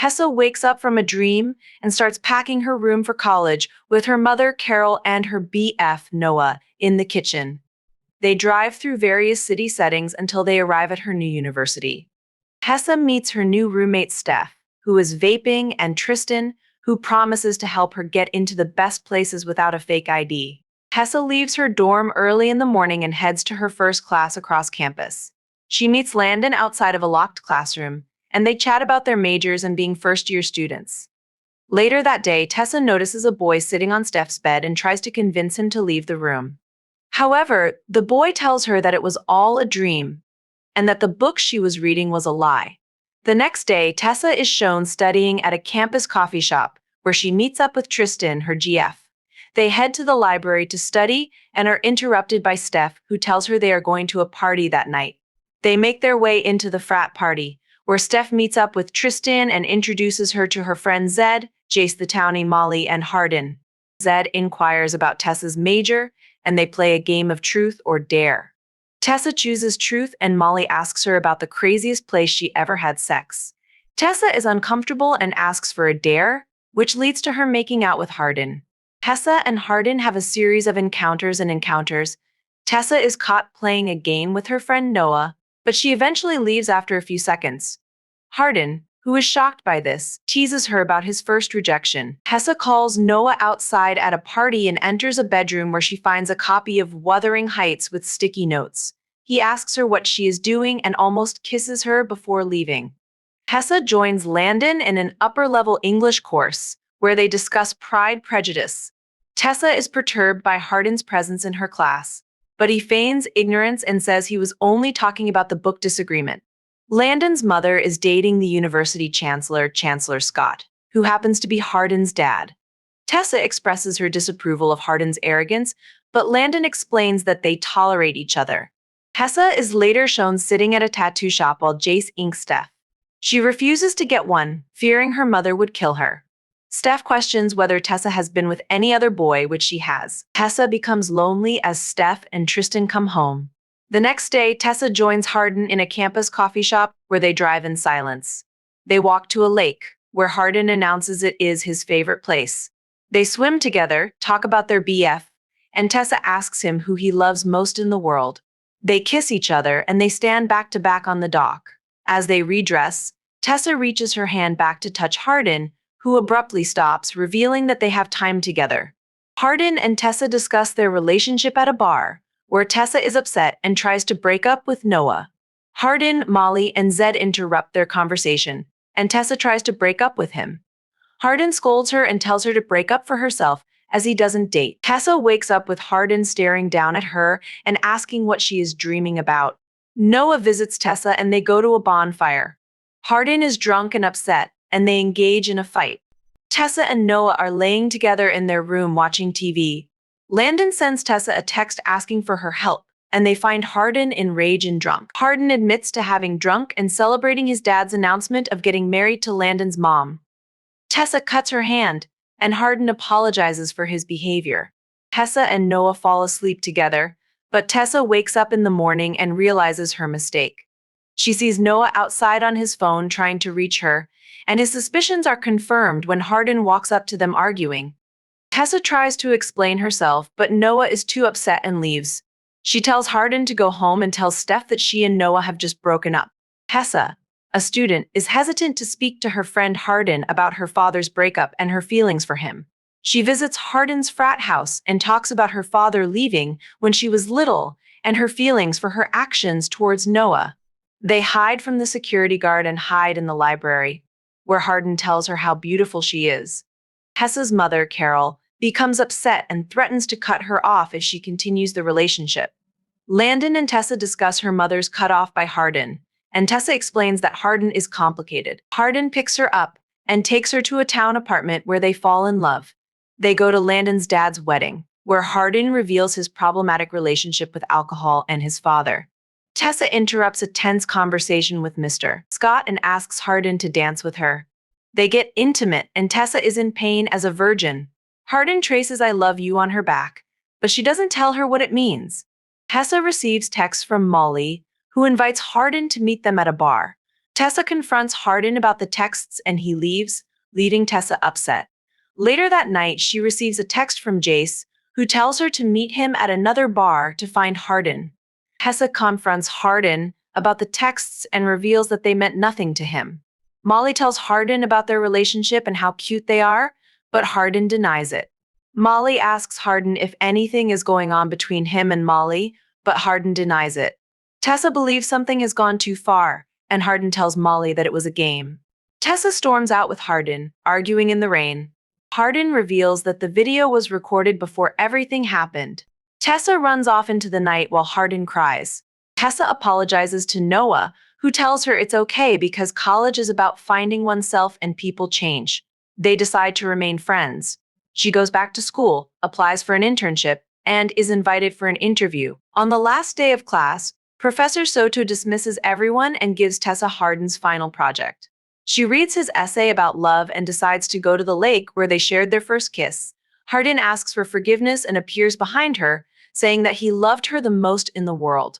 Tessa wakes up from a dream and starts packing her room for college with her mother, Carol, and her BF, Noah, in the kitchen. They drive through various city settings until they arrive at her new university. Tessa meets her new roommate, Steph, who is vaping, and Tristan, who promises to help her get into the best places without a fake ID. Tessa leaves her dorm early in the morning and heads to her first class across campus. She meets Landon outside of a locked classroom, and they chat about their majors and being first-year students. Later that day, Tessa notices a boy sitting on Steph's bed and tries to convince him to leave the room. However, the boy tells her that it was all a dream and that the book she was reading was a lie. The next day, Tessa is shown studying at a campus coffee shop where she meets up with Tristan, her GF. They head to the library to study and are interrupted by Steph, who tells her they are going to a party that night. They make their way into the frat party, where Steph meets up with Tristan and introduces her to her friends Zed, Jace the Townie, Molly, and Hardin. Zed inquires about Tessa's major, and they play a game of truth or dare. Tessa chooses truth, and Molly asks her about the craziest place she ever had sex. Tessa is uncomfortable and asks for a dare, which leads to her making out with Hardin. Tessa and Hardin have a series of encounters. Tessa is caught playing a game with her friend Noah, but she eventually leaves after a few seconds. Hardin, who is shocked by this, teases her about his first rejection. Tessa calls Noah outside at a party and enters a bedroom where she finds a copy of Wuthering Heights with sticky notes. He asks her what she is doing and almost kisses her before leaving. Tessa joins Landon in an upper-level English course where they discuss Pride Prejudice. Tessa is perturbed by Hardin's presence in her class, but he feigns ignorance and says he was only talking about the book disagreement. Landon's mother is dating the university chancellor, Chancellor Scott, who happens to be Hardin's dad. Tessa expresses her disapproval of Hardin's arrogance, but Landon explains that they tolerate each other. Tessa is later shown sitting at a tattoo shop while Jace inks Steph. She refuses to get one, fearing her mother would kill her. Steph questions whether Tessa has been with any other boy, which she has. Tessa becomes lonely as Steph and Tristan come home. The next day, Tessa joins Hardin in a campus coffee shop where they drive in silence. They walk to a lake, where Hardin announces it is his favorite place. They swim together, talk about their BF, and Tessa asks him who he loves most in the world. They kiss each other, and they stand back to back on the dock. As they redress, Tessa reaches her hand back to touch Hardin, who abruptly stops, revealing that they have time together. Hardin and Tessa discuss their relationship at a bar, where Tessa is upset and tries to break up with Noah. Hardin, Molly, and Zed interrupt their conversation, and Tessa tries to break up with him. Hardin scolds her and tells her to break up for herself as he doesn't date. Tessa wakes up with Hardin staring down at her and asking what she is dreaming about. Noah visits Tessa and they go to a bonfire. Hardin is drunk and upset, and they engage in a fight. Tessa and Noah are laying together in their room watching TV. Landon sends Tessa a text asking for her help, and they find Hardin enraged and drunk. Hardin admits to having drunk and celebrating his dad's announcement of getting married to Landon's mom. Tessa cuts her hand, and Hardin apologizes for his behavior. Tessa and Noah fall asleep together, but Tessa wakes up in the morning and realizes her mistake. She sees Noah outside on his phone trying to reach her, and his suspicions are confirmed when Hardin walks up to them arguing. Tessa tries to explain herself, but Noah is too upset and leaves. She tells Hardin to go home and tells Steph that she and Noah have just broken up. Tessa, a student, is hesitant to speak to her friend Hardin about her father's breakup and her feelings for him. She visits Hardin's frat house and talks about her father leaving when she was little and her feelings for her actions towards Noah. They hide from the security guard and hide in the library, where Hardin tells her how beautiful she is. Tessa's mother, Carol, becomes upset and threatens to cut her off if she continues the relationship. Landon and Tessa discuss her mother's cut off by Hardin, and Tessa explains that Hardin is complicated. Hardin picks her up and takes her to a town apartment where they fall in love. They go to Landon's dad's wedding, where Hardin reveals his problematic relationship with alcohol and his father. Tessa interrupts a tense conversation with Mr. Scott and asks Hardin to dance with her. They get intimate, and Tessa is in pain as a virgin. Hardin traces "I love you" on her back, but she doesn't tell her what it means. Tessa receives texts from Molly, who invites Hardin to meet them at a bar. Tessa confronts Hardin about the texts and he leaves, leaving Tessa upset. Later that night, she receives a text from Jace, who tells her to meet him at another bar to find Hardin. Tessa confronts Hardin about the texts and reveals that they meant nothing to him. Molly tells Hardin about their relationship and how cute they are, but Hardin denies it. Molly asks Hardin if anything is going on between him and Molly, but Hardin denies it. Tessa believes something has gone too far, and Hardin tells Molly that it was a game. Tessa storms out with Hardin, arguing in the rain. Hardin reveals that the video was recorded before everything happened. Tessa runs off into the night while Hardin cries. Tessa apologizes to Noah, who tells her it's okay because college is about finding oneself and people change. They decide to remain friends. She goes back to school, applies for an internship, and is invited for an interview. On the last day of class, Professor Soto dismisses everyone and gives Tessa Hardin's final project. She reads his essay about love and decides to go to the lake where they shared their first kiss. Hardin asks for forgiveness and appears behind her, saying that he loved her the most in the world.